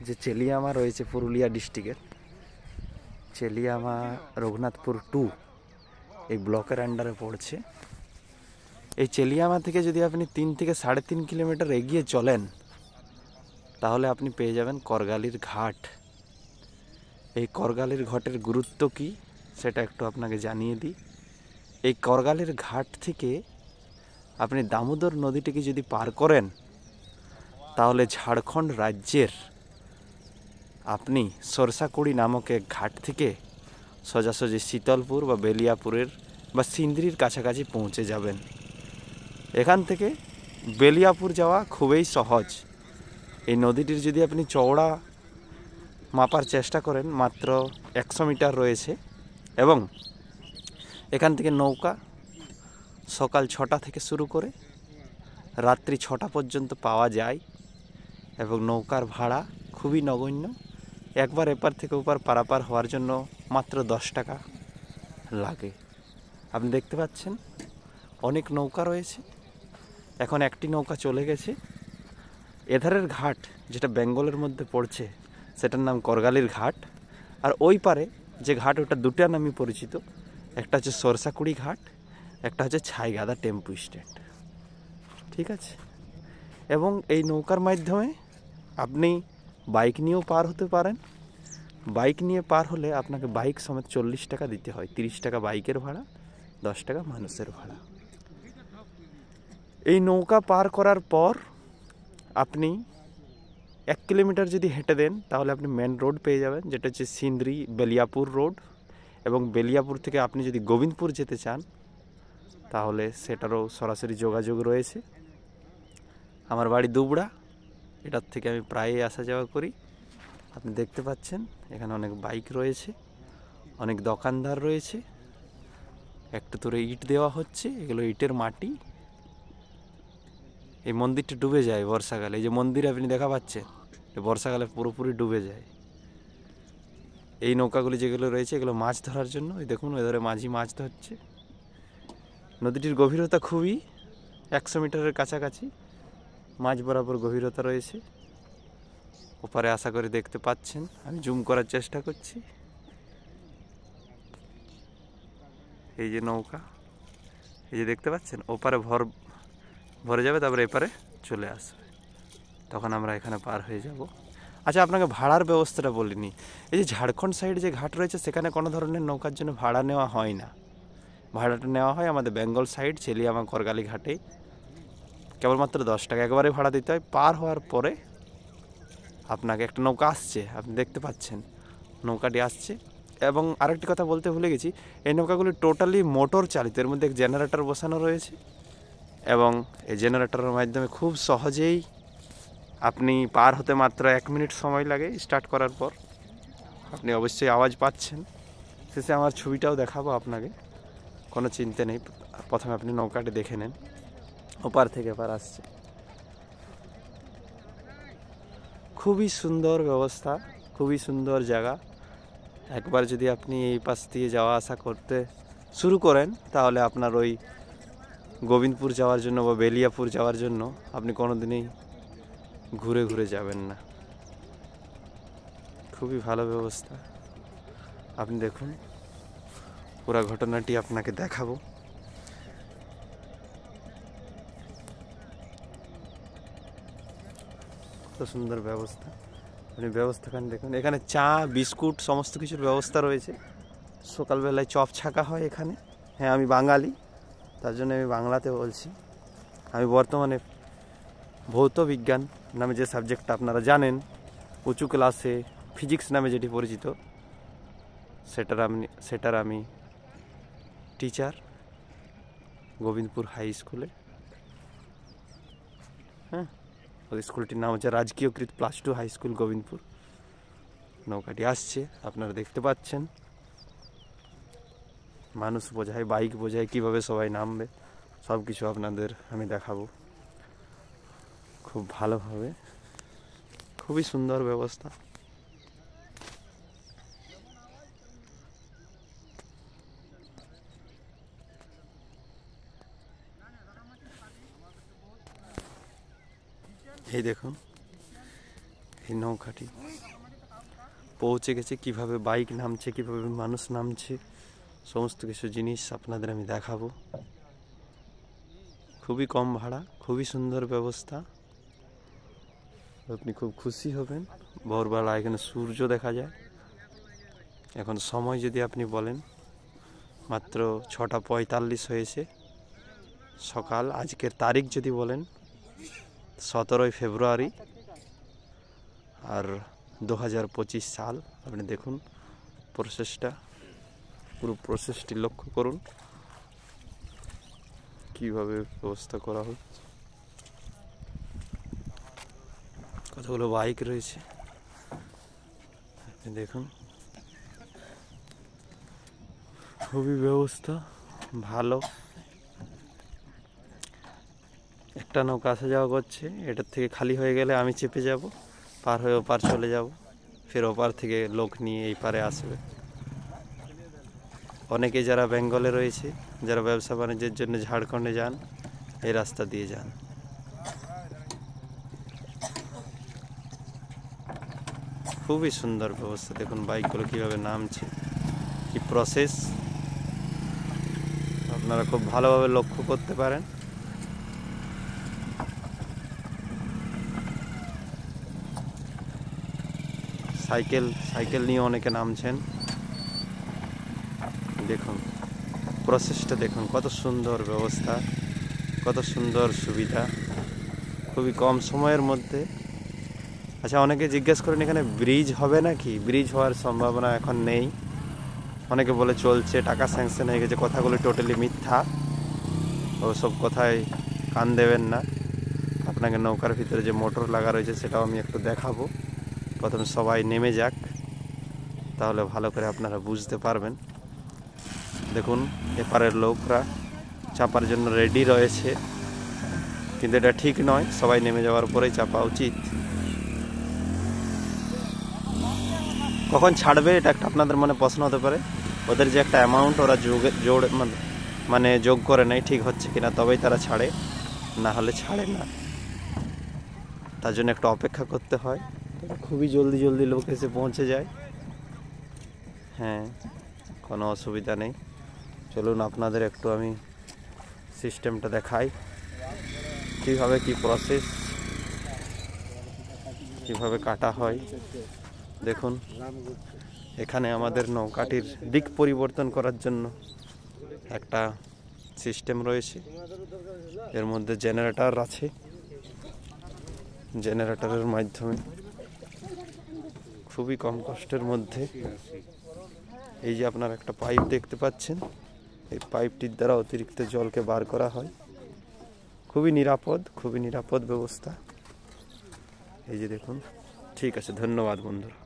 যে চেলিয়ামা রয়েছে পুরুলিয়া ডিস্ট্রিক্টের, চেলিয়ামা রঘুনাথপুর 2 এই ব্লকের আন্ডারে পড়ছে। এই চেলিয়ামা থেকে যদি আপনি 3 থেকে 3.5 কিলোমিটার এগিয়ে চলেন তাহলে আপনি পেয়ে যাবেন করগালির ঘাট। এই করগালির ঘাটের গুরুত্ব কী সেটা একটু আপনাকে জানিয়ে দিই। এই করগালির ঘাট থেকে আপনি দামোদর নদীটিকে যদি পার করেন তাহলে ঝাড়খণ্ড রাজ্যের আপনি সরসাকুড়ি নামক এক ঘাট থেকে সোজাসুজি শীতলপুর বা বেলিয়াপুরের বা সিন্দ্রির কাছাকাছি পৌঁছে যাবেন। এখান থেকে বেলিয়াপুর যাওয়া খুবই সহজ। এই নদীটির যদি আপনি চওড়া মাপার চেষ্টা করেন মাত্র 100 মিটার রয়েছে এবং এখান থেকে নৌকা সকাল 6টা থেকে শুরু করে রাত্রি 6টা পর্যন্ত পাওয়া যায় এবং নৌকার ভাড়া খুবই নগণ্য। একবার এপার থেকে ওপার পারাপার হওয়ার জন্য মাত্র 10 টাকা লাগে। আপনি দেখতে পাচ্ছেন অনেক নৌকা রয়েছে। এখন একটি নৌকা চলে গেছে। এধারের ঘাট যেটা বেঙ্গলের মধ্যে পড়ছে সেটার নাম করগালির ঘাট, আর ওই পারে যে ঘাট ওটা দুটা নামই পরিচিত, একটা হচ্ছে সরসাকুড়ি ঘাট, একটা হচ্ছে ছাইগাদা টেম্পু স্ট্যান্ড। ঠিক আছে, এবং এই নৌকার মাধ্যমে আপনি বাইক নিয়েও পার হতে পারেন। বাইক নিয়ে পার হলে আপনাকে বাইক সমেত 40 টাকা দিতে হয়। 30 টাকা বাইকের ভাড়া, 10 টাকা মানুষের ভাড়া। এই নৌকা পার করার পর আপনি 1 কিলোমিটার যদি হেঁটে দেন তাহলে আপনি মেন রোড পেয়ে যাবেন, যেটা হচ্ছে সিন্দ্রি বেলিয়াপুর রোড। এবং বেলিয়াপুর থেকে আপনি যদি গোবিন্দপুর যেতে চান তাহলে সেটারও সরাসরি যোগাযোগ রয়েছে। আমার বাড়ি দুবড়া, এটার থেকে আমি প্রায়ই আসা যাওয়া করি। আপনি দেখতে পাচ্ছেন এখানে অনেক বাইক রয়েছে, অনেক দোকানদার রয়েছে। একটু দূরে ইট দেওয়া হচ্ছে, এগুলো ইটের মাটি। এই মন্দিরটা ডুবে যায় বর্ষাকালে। এই যে মন্দির আপনি দেখা পাচ্ছেন, বর্ষাকালে পুরোপুরি ডুবে যায়। এই নৌকাগুলি যেগুলো রয়েছে এগুলো মাছ ধরার জন্য। এই দেখুন এধারে মাঝি মাছ ধরছে। নদীটির গভীরতা খুবই 100 মিটারের কাছাকাছি, মাঝ বরাবর গভীরতা রয়েছে। ওপারে আশা করে দেখতে পাচ্ছেন, আমি জুম করার চেষ্টা করছি। এই যে নৌকা, এই যে দেখতে পাচ্ছেন, ওপারে ভরে যাবে, তারপরে এপারে চলে আসবে, তখন আমরা এখানে পার হয়ে যাব। আচ্ছা, আপনাকে ভাড়ার ব্যবস্থাটা বলিনি। এই যে ঝাড়খণ্ড সাইড যে ঘাট রয়েছে সেখানে কোনো ধরনের নৌকার জন্য ভাড়া নেওয়া হয় না। ভাড়াটা নেওয়া হয় আমাদের বেঙ্গল সাইড চেলিয়ামা করগালি ঘাটে, কেবলমাত্র 10 টাকা একবারে ভাড়া দিতে হয়। পার হওয়ার পরে আপনাকে একটা নৌকা আসছে, আপনি দেখতে পাচ্ছেন নৌকাটি আসছে। এবং আরেকটি কথা বলতে ভুলে গেছি, এই নৌকাগুলি টোটালি মোটর চালিত, এর মধ্যে এক জেনারেটর বসানো রয়েছে এবং এই জেনারেটরের মাধ্যমে খুব সহজেই আপনি পার হতে মাত্র 1 মিনিট সময় লাগে স্টার্ট করার পর। আপনি অবশ্যই আওয়াজ পাচ্ছেন। শেষে আমার ছবিটাও দেখাবো আপনাকে, কোনো চিন্তা নেই। প্রথমে আপনি নৌকাটি দেখে নেন, ওপার থেকে এপার আসছে। খুবই সুন্দর ব্যবস্থা, খুবই সুন্দর জায়গা। একবার যদি আপনি এই পাশ দিয়ে যাওয়া আসা করতে শুরু করেন তাহলে আপনার ওই গোবিন্দপুর যাওয়ার জন্য বা বেলিয়াপুর যাওয়ার জন্য আপনি কোনোদিনই ঘুরে ঘুরে যাবেন না। খুবই ভালো ব্যবস্থা। আপনি দেখুন, পুরো ঘটনাটি আপনাকে দেখাবো। কত সুন্দর ব্যবস্থা, আপনি ব্যবস্থাখানে দেখুন। এখানে চা বিস্কুট সমস্ত কিছুর ব্যবস্থা রয়েছে। সকালবেলায় চপ ছাকা হয় এখানে। হ্যাঁ, আমি বাঙালি, তার জন্য আমি বাংলাতে বলছি। আমি বর্তমানে ভৌত বিজ্ঞান নামে যে সাবজেক্টটা আপনারা জানেন, উঁচু ক্লাসে ফিজিক্স নামে যেটি পরিচিত, সেটার আমি টিচার গোবিন্দপুর হাই স্কুলে। হ্যাঁ, ওই স্কুলটির নাম হচ্ছে রাজকীয়কৃত +2 হাই স্কুল গোবিন্দপুর। নৌকাটি আসছে, আপনারা দেখতে পাচ্ছেন। মানুষ বোঝায়, বাইক বোঝায়, কীভাবে সবাই নামবে সব কিছু আপনাদের আমি দেখাবো খুব ভালোভাবে। খুবই সুন্দর ব্যবস্থা। এই দেখুন, এই নৌকাটি পৌঁছে গেছে, কিভাবে বাইক নামছে, কিভাবে মানুষ নামছে, সমস্ত কিছু জিনিস আপনাদের আমি দেখাবো। খুবই কম ভাড়া, খুবই সুন্দর ব্যবস্থা, আপনি খুব খুশি হবেন। ভোরবেলা এখানে সূর্য দেখা যায়। এখন সময় যদি আপনি বলেন, মাত্র 6:45 হয়েছে সকাল। আজকের তারিখ যদি বলেন 17 ফেব্রুয়ারি আর 2025 সাল। আপনি দেখুন প্রসেসটা, পুরো প্রসেসটি লক্ষ্য করুন কিভাবে ব্যবস্থা করা হচ্ছে। কতগুলো বাইক রয়েছে আপনি দেখুন। খুবই ব্যবস্থা ভালো। একটা নৌকা আসা যাওয়া করছে, এটার থেকে খালি হয়ে গেলে আমি চেপে যাব, পার হয়ে ওপার চলে যাব, ফের ওপার থেকে লোক নিয়ে এই পারে আসবে। অনেকে যারা বেঙ্গলে রয়েছে, যারা ব্যবসা বাণিজ্যের জন্য ঝাড়খণ্ডে যান, এই রাস্তা দিয়ে যান। খুবই সুন্দর ব্যবস্থা। দেখুন বাইকগুলো কীভাবে নামছে, কি প্রসেস আপনারা খুব ভালোভাবে লক্ষ্য করতে পারেন। সাইকেল নিয়ে অনেকে নামছেন। দেখুন প্রসেসটা দেখুন, কত সুন্দর ব্যবস্থা, কত সুন্দর সুবিধা, খুবই কম সময়ের মধ্যে। আচ্ছা, অনেকে জিজ্ঞেস করেন এখানে ব্রিজ হবে নাকি? ব্রিজ হওয়ার সম্ভাবনা এখন নেই। অনেকে বলে চলছে, টাকা স্যাংশন হয়ে গেছে। কথাগুলো টোটালি মিথ্যা, ওসব কথায় কান দেবেন না। আপনাকে নৌকার ভিতরে যে মোটর লাগা রয়েছে সেটাও আমি একটু দেখাবো। প্রথমে সবাই নেমে যাক, তাহলে ভালো করে আপনারা বুঝতে পারবেন। দেখুন এপারের লোকরা চাপার জন্য রেডি রয়েছে, কিন্তু এটা ঠিক নয়, সবাই নেমে যাওয়ার পরেই চাপা উচিত। কখন ছাড়বে এটা একটা আপনাদের মনে প্রশ্ন হতে পারে। ওদের যে একটা অ্যামাউন্ট ওরা যোগ করে নেয়, ঠিক হচ্ছে কিনা, তবেই তারা ছাড়ে, না হলে ছাড়ে না। তার জন্য একটু অপেক্ষা করতে হয়। খুবই জলদি লোক এসে পৌঁছে যায়। হ্যাঁ, কোনো অসুবিধা নেই। চলুন আপনাদের একটু আমি সিস্টেমটা দেখাই, কীভাবে কি প্রসেস, কীভাবে কাটা হয়। দেখুন এখানে আমাদের নৌকাটির দিক পরিবর্তন করার জন্য একটা সিস্টেম রয়েছে। এর মধ্যে জেনারেটর আছে, জেনারেটরের মাধ্যমে খুবই কম কষ্টের মধ্যে, এই যে আপনারা একটা পাইপ দেখতে পাচ্ছেন, এই পাইপটির দ্বারা অতিরিক্ত জলকে বার করা হয়। খুবই নিরাপদ ব্যবস্থা। এই যে দেখুন। ঠিক আছে, ধন্যবাদ বন্ধুরা।